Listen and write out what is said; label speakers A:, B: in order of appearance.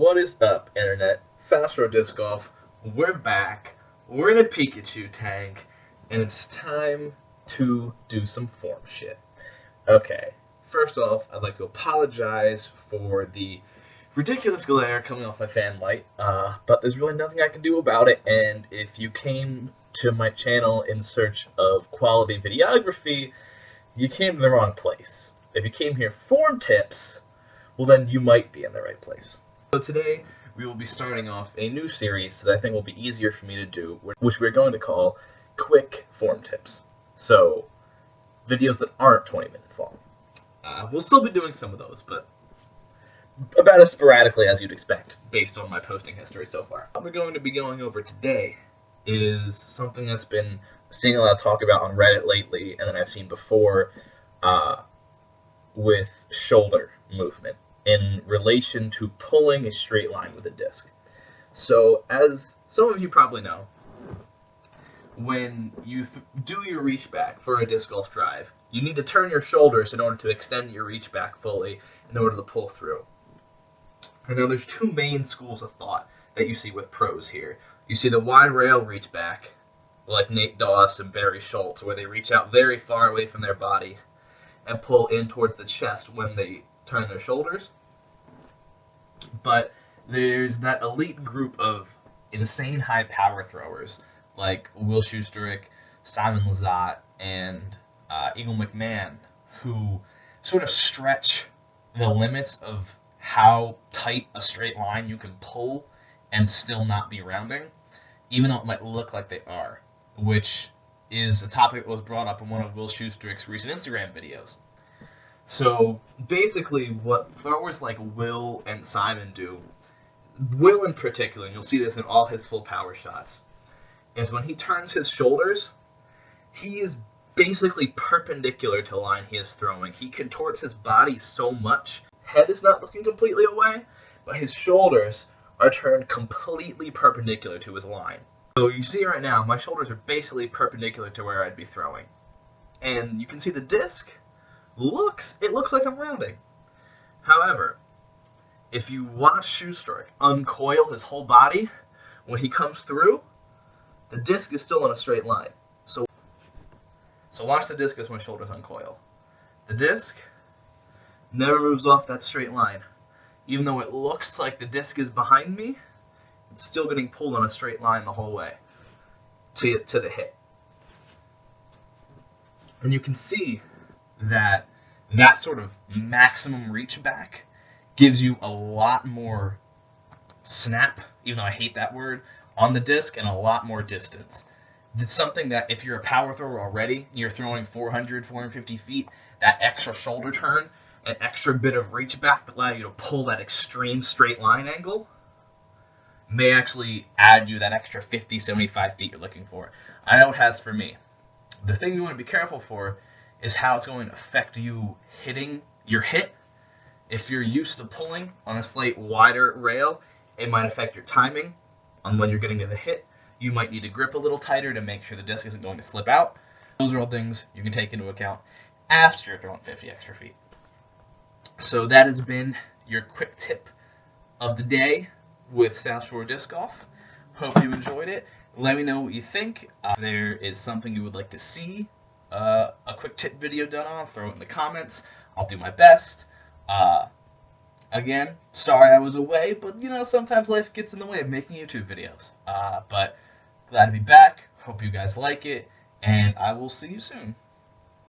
A: What is up, Internet? Sastro Disc Golf. We're back. We're in a Pikachu tank, and it's time to do some form shit. Okay, first off, I'd like to apologize for the ridiculous glare coming off my fan light, but there's really nothing I can do about it, and if you came to my channel in search of quality videography, you came to the wrong place. If you came here for tips, well then you might be in the right place. So today, we will be starting off a new series that I think will be easier for me to do, which we're going to call Quick Form Tips. So, videos that aren't 20 minutes long. We'll still be doing some of those, but about as sporadically as you'd expect, based on my posting history so far. What we're going to be going over today is something that's been seeing a lot of talk about on Reddit lately, and that I've seen before with shoulder movement in relation to pulling a straight line with a disc. So, as some of you probably know, when you do your reach back for a disc golf drive, you need to turn your shoulders in order to extend your reach back fully in order to pull through. I know there's two main schools of thought that you see with pros here. You see the wide rail reach back, like Nate Doss and Barry Schultz, where they reach out very far away from their body and pull in towards the chest when they turn their shoulders. But there's that elite group of insane high power throwers like Will Schusterick, Simon Lizotte, and Eagle McMahon, who sort of stretch the limits of how tight a straight line you can pull and still not be rounding, even though it might look like they are, which is a topic that was brought up in one of Will Schusterick's recent Instagram videos. So basically what throwers like Will and Simon do, Will in particular, and you'll see this in all his full power shots, is when he turns his shoulders, he is basically perpendicular to the line he is throwing. He contorts his body so much, head is not looking completely away, but his shoulders are turned completely perpendicular to his line. So you see right now, my shoulders are basically perpendicular to where I'd be throwing. And you can see the disc, it looks like I'm rounding. However, if you watch Schusterick uncoil his whole body, when he comes through, the disc is still in a straight line. So watch the disc as my shoulders uncoil. The disc never moves off that straight line. Even though it looks like the disc is behind me, it's still getting pulled on a straight line the whole way to the hit. And you can see that sort of maximum reach back gives you a lot more snap, even though I hate that word, on the disc, and a lot more distance. It's something that if you're a power thrower already, and you're throwing 400, 450 feet, that extra shoulder turn, an extra bit of reach back that allows you to pull that extreme straight line angle, may actually add you that extra 50, 75 feet you're looking for. I know it has for me. The thing you want to be careful for is how it's going to affect you hitting your hit. If you're used to pulling on a slight wider rail, it might affect your timing on when you're getting to the hit. You might need to grip a little tighter to make sure the disc isn't going to slip out. Those are all things you can take into account after you're throwing 50 extra feet. So that has been your quick tip of the day with South Shore Disc Golf. Hope you enjoyed it. Let me know what you think. If there is something you would like to see a quick tip video done on, throw it in the comments. I'll do my best. Again, sorry I was away, but sometimes life gets in the way of making YouTube videos. But glad to be back. Hope you guys like it, and I will see you soon.